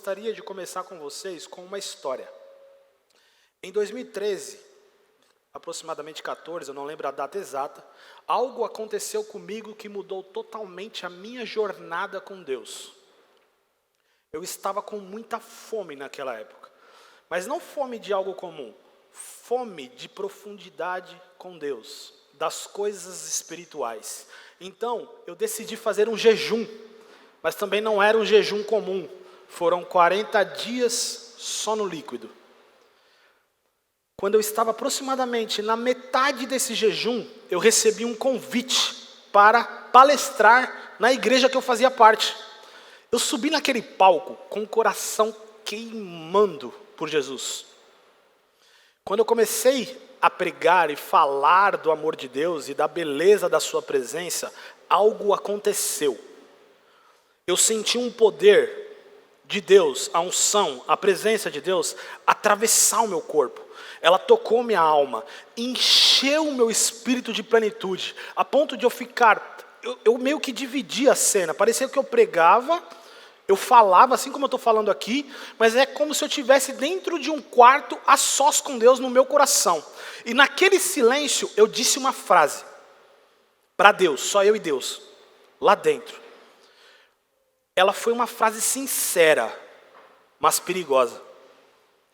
gostaria de começar com vocês com uma história. Em 2013, aproximadamente 14, eu não lembro a data exata, algo aconteceu comigo que mudou totalmente a minha jornada com Deus. Eu estava com muita fome naquela época, mas não fome de algo comum, fome de profundidade com Deus, das coisas espirituais. Então, eu decidi fazer um jejum, mas também não era um jejum comum, foram 40 dias só no líquido. Quando eu estava aproximadamente na metade desse jejum, eu recebi um convite para palestrar na igreja que eu fazia parte. Eu subi naquele palco com o coração queimando por Jesus. Quando eu comecei a pregar e falar do amor de Deus e da beleza da sua presença, algo aconteceu. Eu senti um poder de Deus, a unção, a presença de Deus, atravessar o meu corpo. Ela tocou minha alma, encheu o meu espírito de plenitude, a ponto de eu ficar, eu meio que dividia a cena, parecia que eu pregava, eu falava assim como eu estou falando aqui, mas é como se eu estivesse dentro de um quarto a sós com Deus no meu coração. E naquele silêncio eu disse uma frase, para Deus, só eu e Deus, lá dentro. Ela foi uma frase sincera, mas perigosa.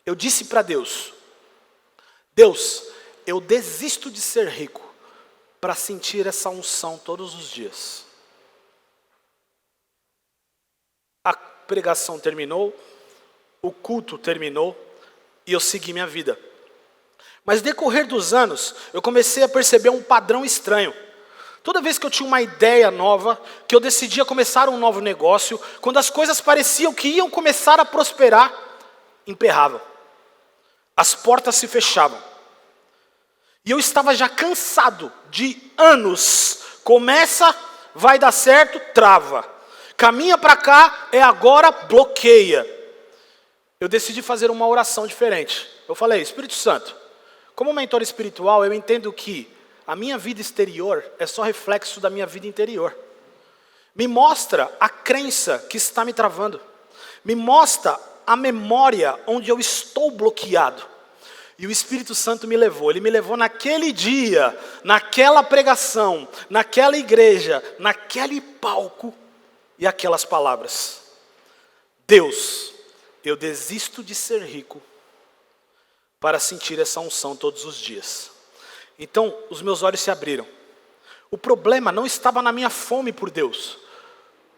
Eu disse para Deus, Deus, eu desisto de ser rico para sentir essa unção todos os dias. A pregação terminou, o culto terminou e eu segui minha vida. Mas no decorrer dos anos, eu comecei a perceber um padrão estranho. Toda vez que eu tinha uma ideia nova, que eu decidia começar um novo negócio, quando as coisas pareciam que iam começar a prosperar, emperrava. As portas se fechavam. E eu estava já cansado de anos. Começa, vai dar certo, trava. Caminha para cá, é agora, bloqueia. Eu decidi fazer uma oração diferente. Eu falei, Espírito Santo, como mentor espiritual, eu entendo que a minha vida exterior é só reflexo da minha vida interior. Me mostra a crença que está me travando. Me mostra a memória onde eu estou bloqueado. E o Espírito Santo me levou. Ele me levou naquele dia, naquela pregação, naquela igreja, naquele palco e aquelas palavras. Deus, eu desisto de ser rico para sentir essa unção todos os dias. Então, os meus olhos se abriram. O problema não estava na minha fome por Deus.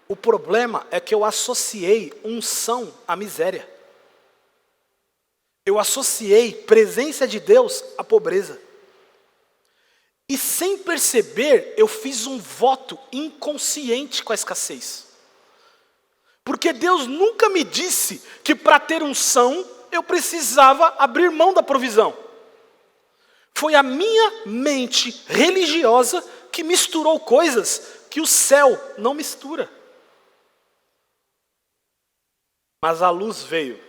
O problema é que eu associei unção à miséria. Eu associei presença de Deus à pobreza. E sem perceber, eu fiz um voto inconsciente com a escassez. Porque Deus nunca me disse que para ter unção, eu precisava abrir mão da provisão. Foi a minha mente religiosa que misturou coisas que o céu não mistura. Mas a luz veio.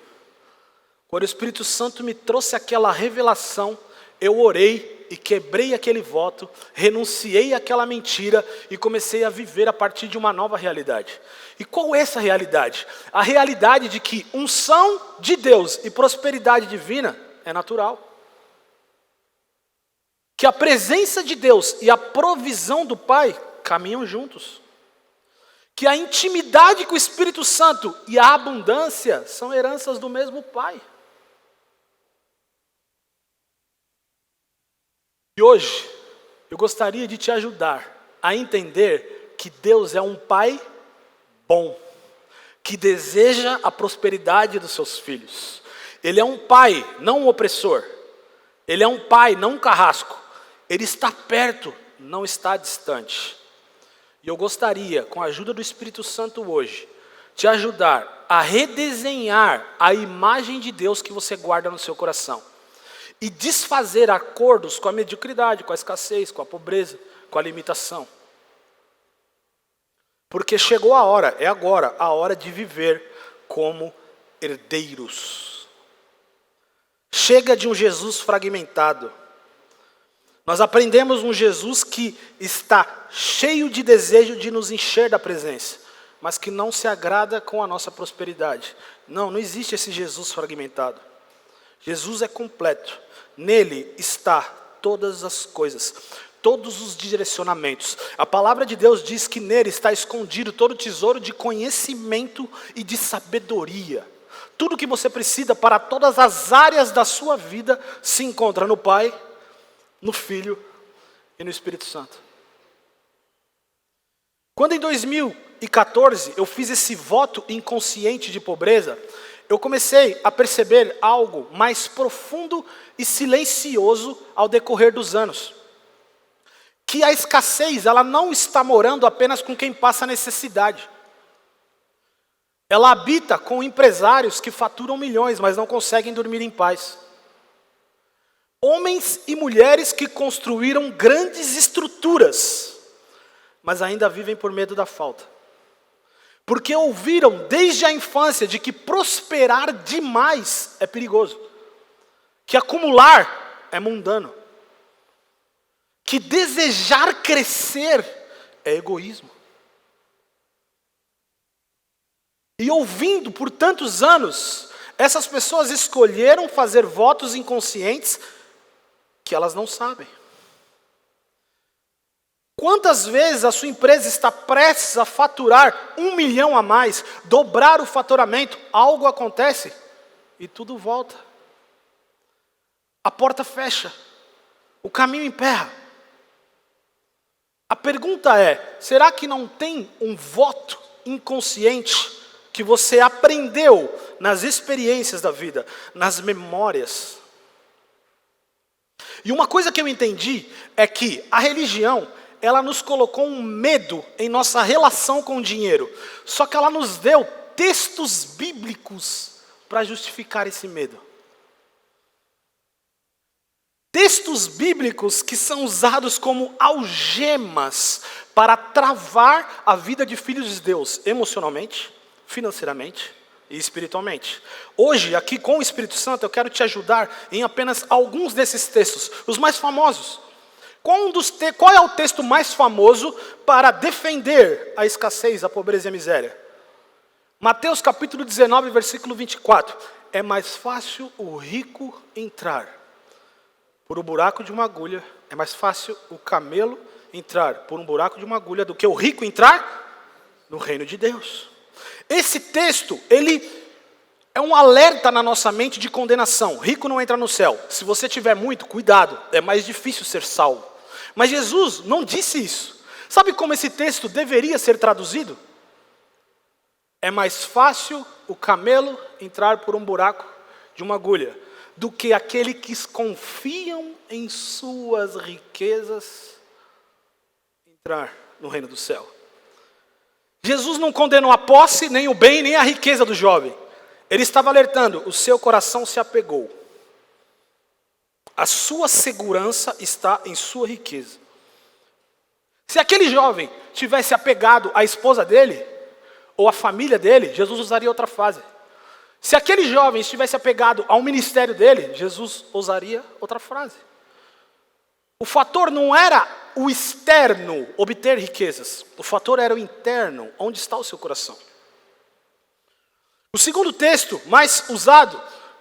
Quando o Espírito Santo me trouxe aquela revelação, eu orei e quebrei aquele voto, renunciei àquela mentira e comecei a viver a partir de uma nova realidade. E qual é essa realidade? A realidade de que unção de Deus e prosperidade divina é natural. Que a presença de Deus e a provisão do Pai caminham juntos. Que a intimidade com o Espírito Santo e a abundância são heranças do mesmo Pai. E hoje, eu gostaria de te ajudar a entender que Deus é um Pai bom, que deseja a prosperidade dos seus filhos. Ele é um Pai, não um opressor. Ele é um Pai, não um carrasco. Ele está perto, não está distante. E eu gostaria, com a ajuda do Espírito Santo hoje, te ajudar a redesenhar a imagem de Deus que você guarda no seu coração. E desfazer acordos com a mediocridade, com a escassez, com a pobreza, com a limitação. Porque chegou a hora, é agora, a hora de viver como herdeiros. Chega de um Jesus fragmentado. Nós aprendemos um Jesus que está cheio de desejo de nos encher da presença. mas que não se agrada com a nossa prosperidade. Não existe esse Jesus fragmentado. Jesus é completo. Nele está todas as coisas, todos os direcionamentos. A palavra de Deus diz que nele está escondido todo o tesouro de conhecimento e de sabedoria. Tudo que você precisa para todas as áreas da sua vida se encontra no Pai, no Filho e no Espírito Santo. Quando em 2014 eu fiz esse voto inconsciente de pobreza, eu comecei a perceber algo mais profundo e silencioso ao decorrer dos anos. Que a escassez, ela não está morando apenas com quem passa necessidade. Ela habita com empresários que faturam milhões, mas não conseguem dormir em paz. Homens e mulheres que construíram grandes estruturas, mas ainda vivem por medo da falta. Porque ouviram desde a infância de que prosperar demais é perigoso. Que acumular é mundano. Que desejar crescer é egoísmo. E ouvindo por tantos anos, essas pessoas escolheram fazer votos inconscientes que elas não sabem. Quantas vezes a sua empresa está prestes a faturar 1 milhão a mais, dobrar o faturamento, algo acontece e tudo volta. A porta fecha, o caminho emperra. A pergunta é, será que não tem um voto inconsciente que você aprendeu nas experiências da vida, nas memórias? E uma coisa que eu entendi é que a religião, ela nos colocou um medo em nossa relação com o dinheiro. Só que ela nos deu textos bíblicos para justificar esse medo. Textos bíblicos que são usados como algemas para travar a vida de filhos de Deus, emocionalmente, financeiramente e espiritualmente. Hoje, aqui com o Espírito Santo, eu quero te ajudar em apenas alguns desses textos, os mais famosos. Qual é o texto mais famoso para defender a escassez, a pobreza e a miséria? Mateus capítulo 19, versículo 24. É mais fácil o rico entrar por um buraco de uma agulha, é mais fácil o camelo entrar por um buraco de uma agulha do que o rico entrar no reino de Deus. Esse texto, ele é um alerta na nossa mente de condenação. Rico não entra no céu. Se você tiver muito, cuidado, é mais difícil ser salvo. Mas Jesus não disse isso. Sabe como esse texto deveria ser traduzido? É mais fácil o camelo entrar por um buraco de uma agulha do que aquele que confiam em suas riquezas entrar no reino do céu. Jesus não condenou a posse, nem o bem, nem a riqueza do jovem. Ele estava alertando, o seu coração se apegou. A sua segurança está em sua riqueza. Se aquele jovem tivesse apegado à esposa dele, ou à família dele, Jesus usaria outra frase. Se aquele jovem estivesse apegado ao ministério dele, Jesus usaria outra frase. O fator não era o externo, obter riquezas. O fator era o interno, onde está o seu coração. O segundo texto mais usado,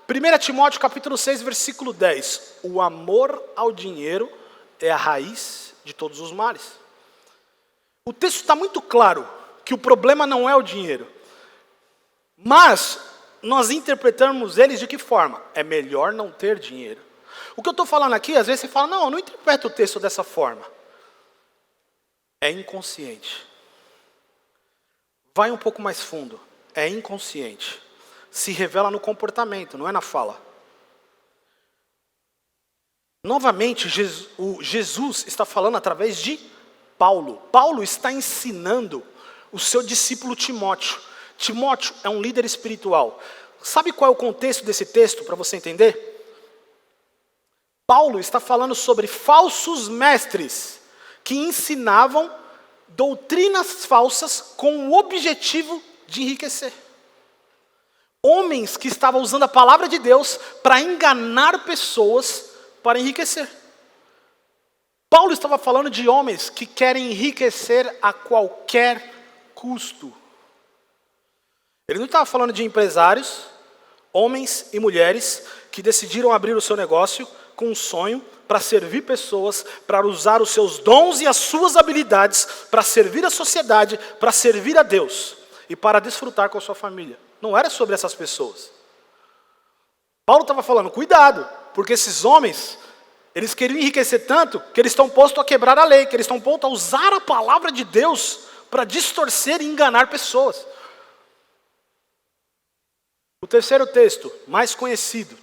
1 Timóteo capítulo 6, versículo 10. O amor ao dinheiro é a raiz de todos os males. O texto está muito claro que o problema não é o dinheiro. Mas nós interpretamos eles de que forma? É melhor não ter dinheiro. O que eu estou falando aqui, às vezes você fala, não, eu não interpreto o texto dessa forma. É inconsciente. Vai um pouco mais fundo. É inconsciente. Se revela no comportamento, não é na fala. Novamente, Jesus está falando através de Paulo. Paulo está ensinando o seu discípulo Timóteo. Timóteo é um líder espiritual. Sabe qual é o contexto desse texto, para você entender? Paulo está falando sobre falsos mestres que ensinavam doutrinas falsas com o objetivo de enriquecer. Homens que estavam usando a palavra de Deus para enganar pessoas para enriquecer. Paulo estava falando de homens que querem enriquecer a qualquer custo. Ele não estava falando de empresários, homens e mulheres que decidiram abrir o seu negócio com um sonho para servir pessoas, para usar os seus dons e as suas habilidades para servir a sociedade, para servir a Deus e para desfrutar com a sua família. Não era sobre essas pessoas. Paulo estava falando, cuidado, porque esses homens, eles queriam enriquecer tanto que eles estão postos a quebrar a lei, que eles estão postos a usar a palavra de Deus para distorcer e enganar pessoas. O terceiro texto, mais conhecido,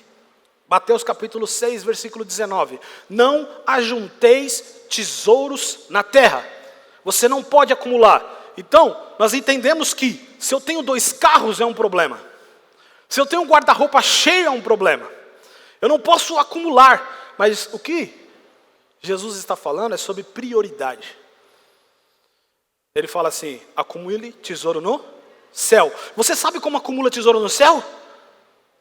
Mateus capítulo 6, versículo 19. Não ajunteis tesouros na terra. Você não pode acumular. Então, nós entendemos que se eu tenho 2 carros é um problema. Se eu tenho um guarda-roupa cheio é um problema. Eu não posso acumular. Mas o que Jesus está falando é sobre prioridade. Ele fala assim, acumule tesouro no céu. Você sabe como acumula tesouro no céu?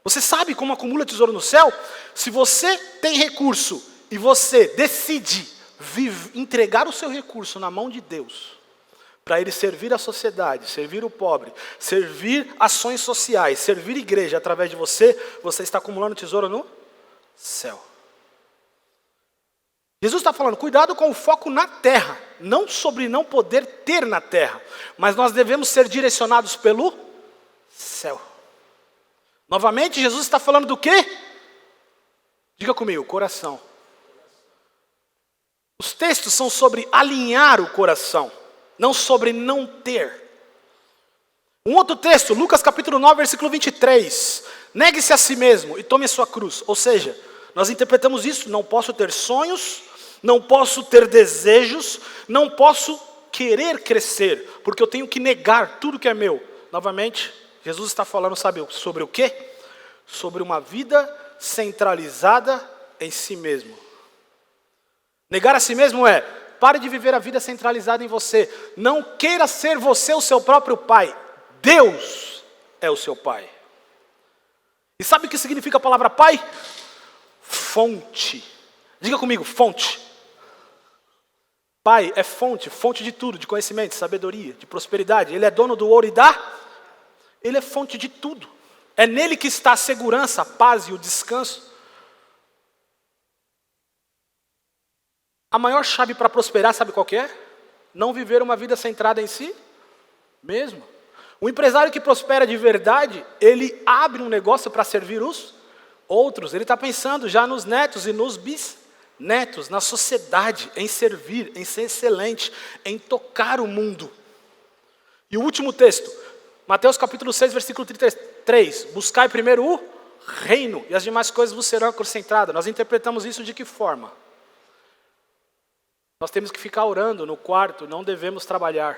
Você sabe como acumula tesouro no céu? Se você tem recurso e você decide entregar o seu recurso na mão de Deus, para ele servir a sociedade, servir o pobre, servir ações sociais, servir igreja através de você, você está acumulando tesouro no céu. Jesus está falando, cuidado com o foco na terra, não sobre não poder ter na terra, mas nós devemos ser direcionados pelo céu. Novamente, Jesus está falando do quê? Diga comigo, coração. Os textos são sobre alinhar o coração, não sobre não ter. Um outro texto, Lucas capítulo 9, versículo 23. Negue-se a si mesmo e tome a sua cruz. Ou seja, nós interpretamos isso, não posso ter sonhos, não posso ter desejos, não posso querer crescer, porque eu tenho que negar tudo que é meu. Novamente, Jesus está falando, sabe sobre o quê? Sobre uma vida centralizada em si mesmo. Negar a si mesmo é, pare de viver a vida centralizada em você. Não queira ser você o seu próprio pai. Deus é o seu pai. E sabe o que significa a palavra pai? Fonte. Diga comigo, fonte. Pai é fonte, fonte de tudo, de conhecimento, de sabedoria, de prosperidade. Ele é dono do ouro e ele é fonte de tudo. É nele que está a segurança, a paz e o descanso. A maior chave para prosperar, sabe qual que é? Não viver uma vida centrada em si mesmo. O empresário que prospera de verdade, ele abre um negócio para servir os outros. Ele está pensando já nos netos e nos bisnetos, na sociedade, em servir, em ser excelente, em tocar o mundo. E o último texto, Mateus capítulo 6, versículo 33. Buscai primeiro o reino e as demais coisas vos serão acrescentadas. Nós interpretamos isso de que forma? Nós temos que ficar orando no quarto, não devemos trabalhar.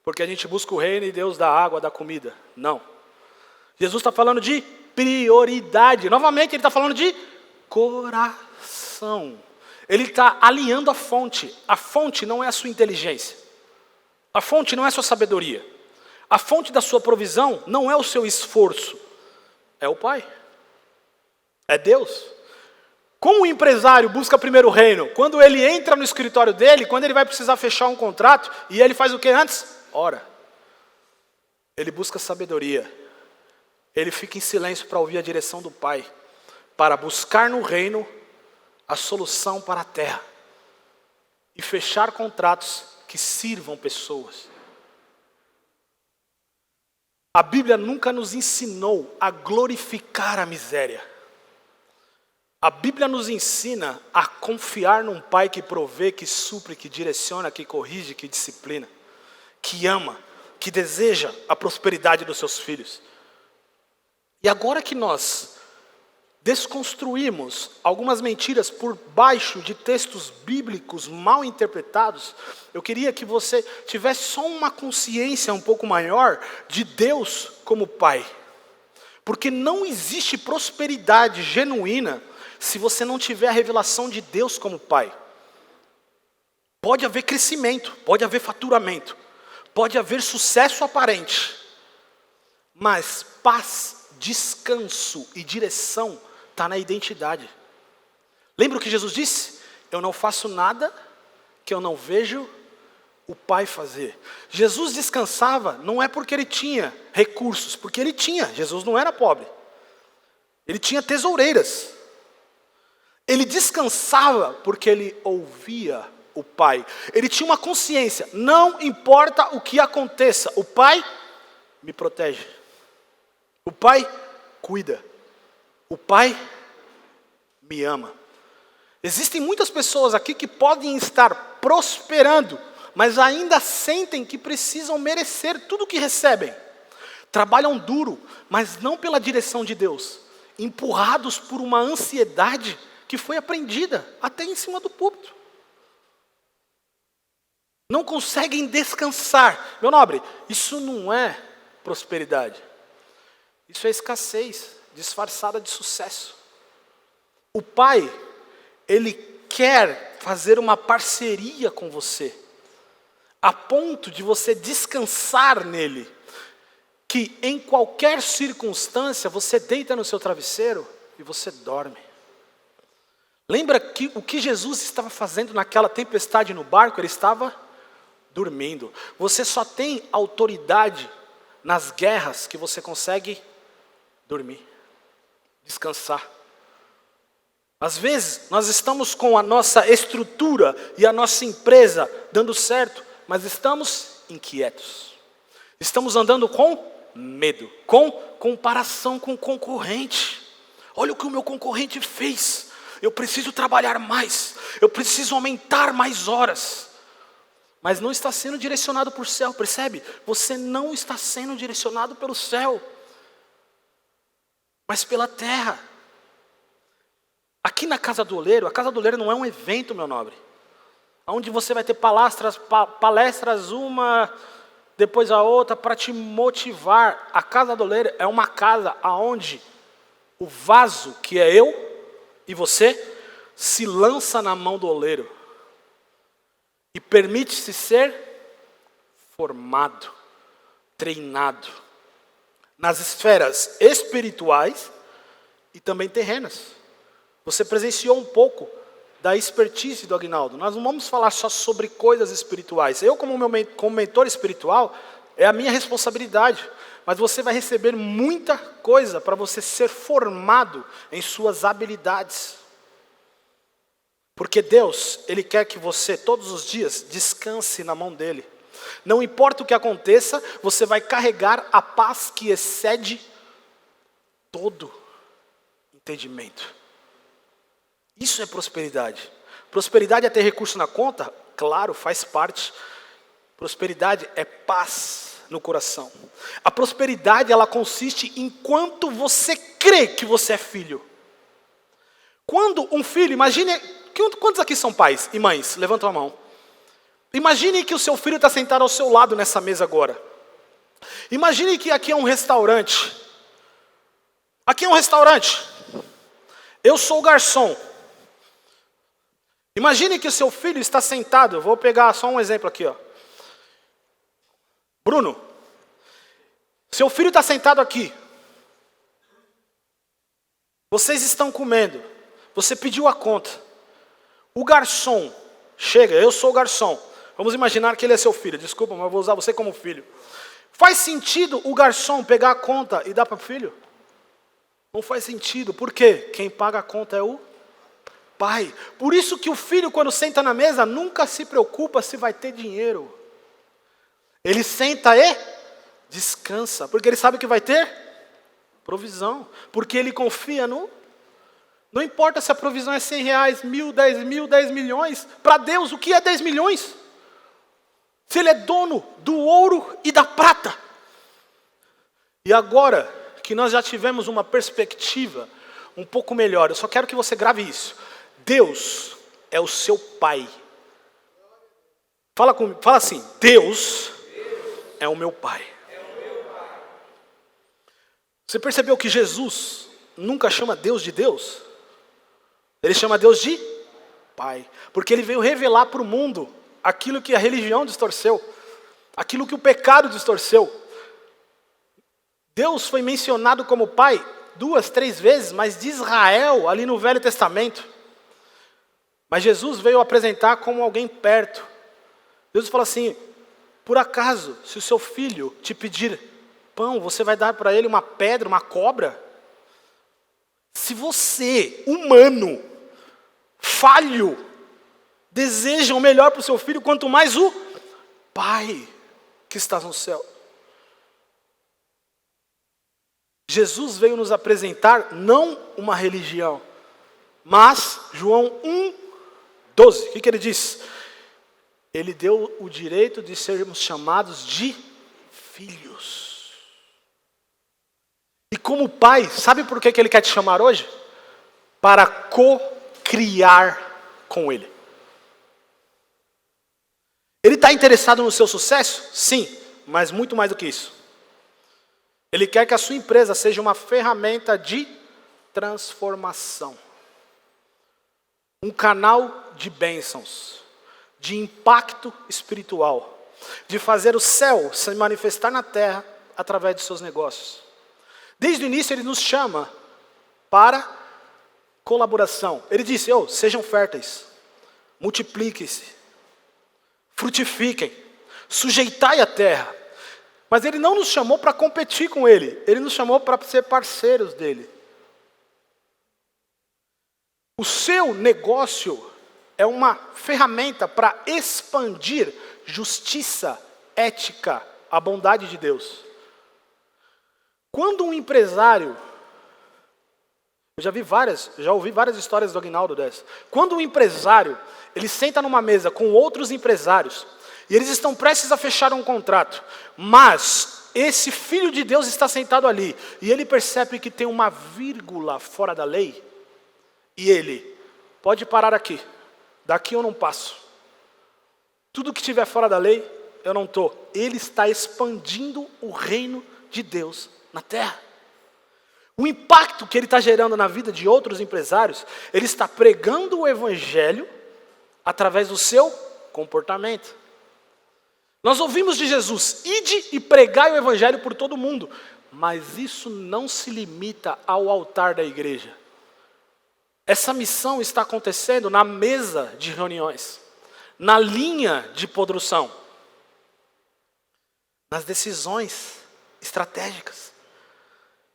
Porque a gente busca o reino e Deus dá água, dá comida. Não. Jesus está falando de prioridade. Novamente, ele está falando de coração. Ele está alinhando a fonte. A fonte não é a sua inteligência. A fonte não é a sua sabedoria. A fonte da sua provisão não é o seu esforço. É o Pai. É Deus. Como o empresário busca primeiro o reino? Quando ele entra no escritório dele, quando ele vai precisar fechar um contrato, e ele faz o que antes? Ora. Ele busca sabedoria. Ele fica em silêncio para ouvir a direção do Pai, para buscar no reino a solução para a terra e fechar contratos que sirvam pessoas. A Bíblia nunca nos ensinou a glorificar a miséria. A Bíblia nos ensina a confiar num Pai que provê, que supre, que direciona, que corrige, que disciplina, que ama, que deseja a prosperidade dos seus filhos. E agora que nós desconstruímos algumas mentiras por baixo de textos bíblicos mal interpretados, eu queria que você tivesse só uma consciência um pouco maior de Deus como Pai. Porque não existe prosperidade genuína se você não tiver a revelação de Deus como Pai. Pode haver crescimento, pode haver faturamento, pode haver sucesso aparente, mas paz, descanso e direção está na identidade. Lembra o que Jesus disse? Eu não faço nada que eu não vejo o Pai fazer. Jesus descansava não é porque ele tinha recursos, porque ele tinha. Jesus não era pobre. Ele tinha tesoureiras. Ele descansava porque ele ouvia o Pai. Ele tinha uma consciência. Não importa o que aconteça, o Pai me protege. O Pai cuida. O Pai me ama. Existem muitas pessoas aqui que podem estar prosperando, mas ainda sentem que precisam merecer tudo o que recebem. Trabalham duro, mas não pela direção de Deus. Empurrados por uma ansiedade que foi aprendida até em cima do púlpito. Não conseguem descansar. Meu nobre, isso não é prosperidade. Isso é escassez, disfarçada de sucesso. O Pai, Ele quer fazer uma parceria com você, a ponto de você descansar nele, que em qualquer circunstância você deita no seu travesseiro e você dorme. Lembra que o que Jesus estava fazendo naquela tempestade no barco? Ele estava dormindo. Você só tem autoridade nas guerras que você consegue dormir, descansar. Às vezes, nós estamos com a nossa estrutura e a nossa empresa dando certo, mas estamos inquietos. Estamos andando com medo, com comparação com o concorrente. Olha o que o meu concorrente fez. Eu preciso trabalhar mais. Eu preciso aumentar mais horas. Mas não está sendo direcionado por céu, percebe? Você não está sendo direcionado pelo céu, mas pela terra. Aqui na Casa do Oleiro, a Casa do Oleiro não é um evento, meu nobre, onde você vai ter palestras uma, depois a outra, para te motivar. A Casa do Oleiro é uma casa onde o vaso, que é eu e você, se lança na mão do oleiro e permite-se ser formado, treinado nas esferas espirituais e também terrenas. Você presenciou um pouco da expertise do Aguinaldo. Nós não vamos falar só sobre coisas espirituais. Eu, como mentor espiritual, é a minha responsabilidade. Mas você vai receber muita coisa para você ser formado em suas habilidades. Porque Deus, Ele quer que você, todos os dias, descanse na mão dEle. Não importa o que aconteça, você vai carregar a paz que excede todo entendimento. Isso é prosperidade. Prosperidade é ter recurso na conta? Claro, faz parte. Prosperidade é paz no coração. A prosperidade, ela consiste em quanto você crê que você é filho. Quando um filho, imagine, quantos aqui são pais e mães? Levantam a mão. Imagine que o seu filho está sentado ao seu lado nessa mesa agora. Imagine que aqui é um restaurante. Aqui é um restaurante. Eu sou o garçom. Imagine que o seu filho está sentado, eu vou pegar só um exemplo aqui, ó. Bruno, seu filho está sentado aqui. Vocês estão comendo, você pediu a conta. O garçom chega, eu sou o garçom. Vamos imaginar que ele é seu filho, desculpa, mas eu vou usar você como filho. Faz sentido o garçom pegar a conta e dar para o filho? Não faz sentido, por quê? Quem paga a conta é o pai. Por isso que o filho, quando senta na mesa, nunca se preocupa se vai ter dinheiro. Ele senta e descansa, porque ele sabe que vai ter provisão. Porque ele confia no... Não importa se a provisão é 100 reais, 1.000, 10 mil, 10 milhões. Para Deus, o que é 10 milhões? Se Ele é dono do ouro e da prata. E agora que nós já tivemos uma perspectiva um pouco melhor, eu só quero que você grave isso. Deus é o seu pai. Fala assim, Deus é o meu pai. Você percebeu que Jesus nunca chama Deus de Deus? Ele chama Deus de Pai. Porque Ele veio revelar para o mundo aquilo que a religião distorceu. Aquilo que o pecado distorceu. Deus foi mencionado como Pai 2, 3 vezes, mas de Israel, ali no Velho Testamento. Mas Jesus veio apresentar como alguém perto, Jesus fala assim, por acaso, se o seu filho te pedir pão, você vai dar para ele uma pedra, uma cobra? Se você, humano, falho, deseja o melhor para o seu filho, quanto mais o Pai que está no céu. Jesus veio nos apresentar não uma religião, mas João 1:12. O que ele diz? Ele deu o direito de sermos chamados de filhos. E como pai, sabe por que ele quer te chamar hoje? Para co-criar com ele. Ele está interessado no seu sucesso? Sim, mas muito mais do que isso. Ele quer que a sua empresa seja uma ferramenta de transformação. Um canal de bênçãos, de impacto espiritual, de fazer o céu se manifestar na terra através de seus negócios. Desde o início ele nos chama para colaboração. Ele disse, sejam férteis, multipliquem-se, frutifiquem, sujeitai a terra. Mas ele não nos chamou para competir com ele, ele nos chamou para ser parceiros dele. O seu negócio é uma ferramenta para expandir justiça, ética, a bondade de Deus. Quando um empresário, eu já ouvi várias histórias do Aguinaldo dessa. Quando um empresário, ele senta numa mesa com outros empresários, e eles estão prestes a fechar um contrato, mas esse filho de Deus está sentado ali, e ele percebe que tem uma vírgula fora da lei, e ele, pode parar aqui, daqui eu não passo. Tudo que estiver fora da lei, eu não estou. Ele está expandindo o reino de Deus na terra. O impacto que ele está gerando na vida de outros empresários, ele está pregando o evangelho através do seu comportamento. Nós ouvimos de Jesus, ide e pregai o evangelho por todo mundo, mas isso não se limita ao altar da igreja. Essa missão está acontecendo na mesa de reuniões, na linha de produção, nas decisões estratégicas.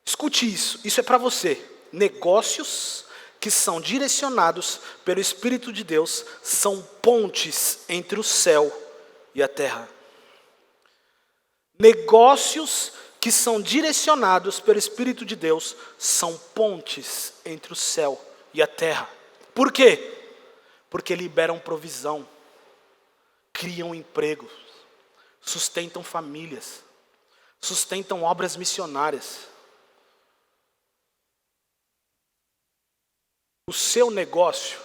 Escute isso é para você. Negócios que são direcionados pelo Espírito de Deus são pontes entre o céu e a terra. Negócios que são direcionados pelo Espírito de Deus são pontes entre o céu e a terra. Por quê? Porque liberam provisão, criam empregos, sustentam famílias, sustentam obras missionárias. O seu negócio,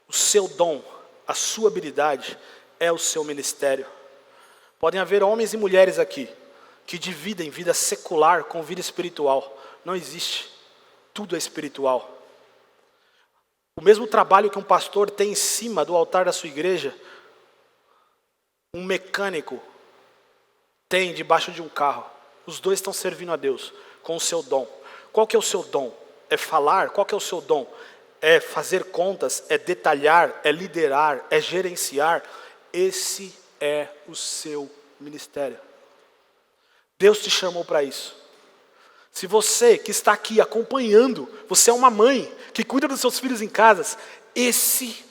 o seu dom, a sua habilidade é o seu ministério. Podem haver homens e mulheres aqui que dividem vida secular com vida espiritual. Não existe. Tudo é espiritual. O mesmo trabalho que um pastor tem em cima do altar da sua igreja, um mecânico tem debaixo de um carro. Os dois estão servindo a Deus com o seu dom. Qual que é o seu dom? É falar? Qual que é o seu dom? É fazer contas? É detalhar? É liderar? É gerenciar? Esse é o seu ministério. Deus te chamou para isso. Se você que está aqui acompanhando, você é uma mãe que cuida dos seus filhos em casa, esse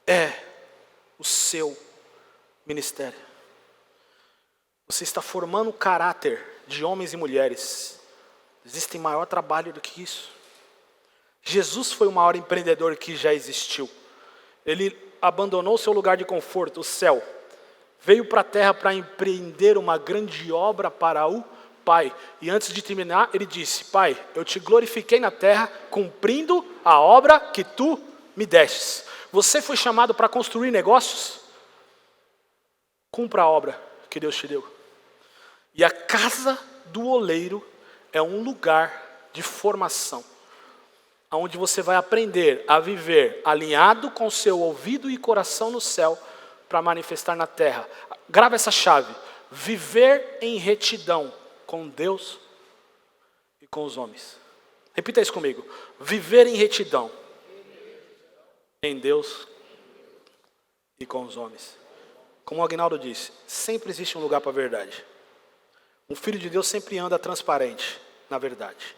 é o seu ministério. Você está formando o caráter de homens e mulheres. Existe maior trabalho do que isso. Jesus foi o maior empreendedor que já existiu. Ele abandonou seu lugar de conforto, o céu. Veio para a terra para empreender uma grande obra para o Pai. E antes de terminar, ele disse, Pai, eu te glorifiquei na terra, cumprindo a obra que tu me destes. Você foi chamado para construir negócios? Cumpra a obra que Deus te deu. E a casa do oleiro é um lugar de formação, onde você vai aprender a viver alinhado com seu ouvido e coração no céu, para manifestar na terra. Grava essa chave. Viver em retidão com Deus e com os homens. Repita isso comigo. Viver em retidão em Deus e com os homens. como o Aguinaldo disse, sempre existe um lugar para a verdade. Um filho de Deus sempre anda transparente na verdade.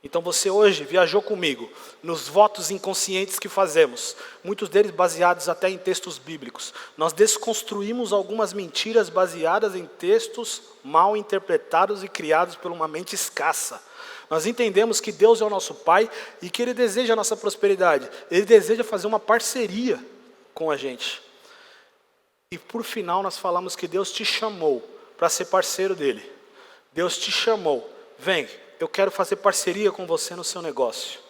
Então você hoje viajou comigo nos votos inconscientes que fazemos, muitos deles baseados até em textos bíblicos. Nós desconstruímos algumas mentiras baseadas em textos mal interpretados e criados por uma mente escassa. Nós entendemos que Deus é o nosso Pai e que Ele deseja a nossa prosperidade. Ele deseja fazer uma parceria com a gente. E por final nós falamos que Deus te chamou para ser parceiro dele. Deus te chamou, vem, eu quero fazer parceria com você no seu negócio.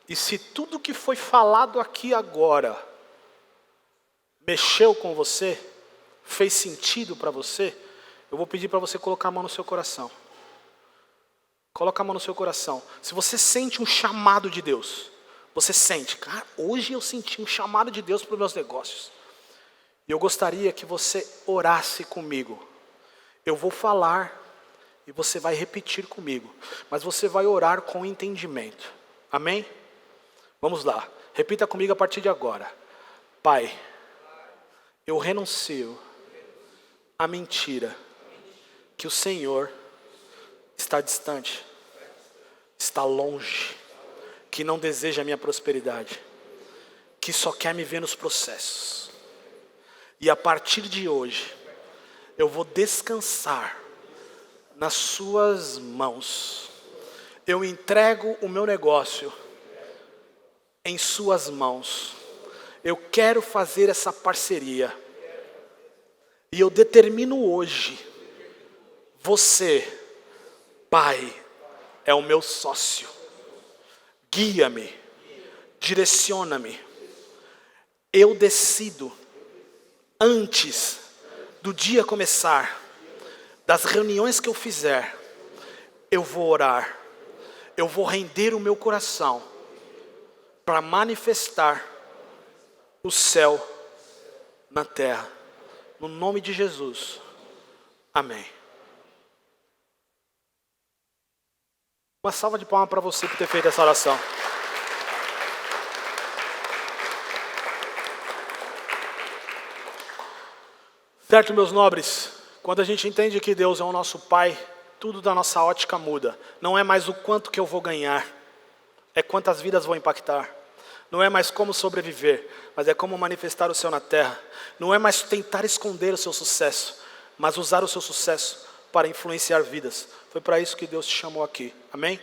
E se tudo que foi falado aqui agora mexeu com você, fez sentido para você, eu vou pedir para você colocar a mão no seu coração. Coloca a mão no seu coração. Se você sente um chamado de Deus, você sente, cara, hoje eu senti um chamado de Deus para os meus negócios. E eu gostaria que você orasse comigo. Eu vou falar e você vai repetir comigo, mas você vai orar com entendimento. Amém? Vamos lá. Repita comigo a partir de agora. Pai, eu renuncio à mentira que o Senhor está distante, está longe, que não deseja a minha prosperidade, que só quer me ver nos processos. E a partir de hoje, eu vou descansar nas suas mãos. Eu entrego o meu negócio em suas mãos. Eu quero fazer essa parceria. E eu determino hoje, você, Pai, é o meu sócio. Guia-me, direciona-me. Eu decido, antes do dia começar, das reuniões que eu fizer, eu vou orar, eu vou render o meu coração para manifestar o céu na terra. No nome de Jesus. Amém. Uma salva de palmas para você por ter feito essa oração. Certo, meus nobres? Quando a gente entende que Deus é o nosso Pai, tudo da nossa ótica muda. Não é mais o quanto que eu vou ganhar, é quantas vidas vou impactar. Não é mais como sobreviver, mas é como manifestar o céu na terra. Não é mais tentar esconder o seu sucesso, mas usar o seu sucesso para influenciar vidas. Foi para isso que Deus te chamou aqui. Amém?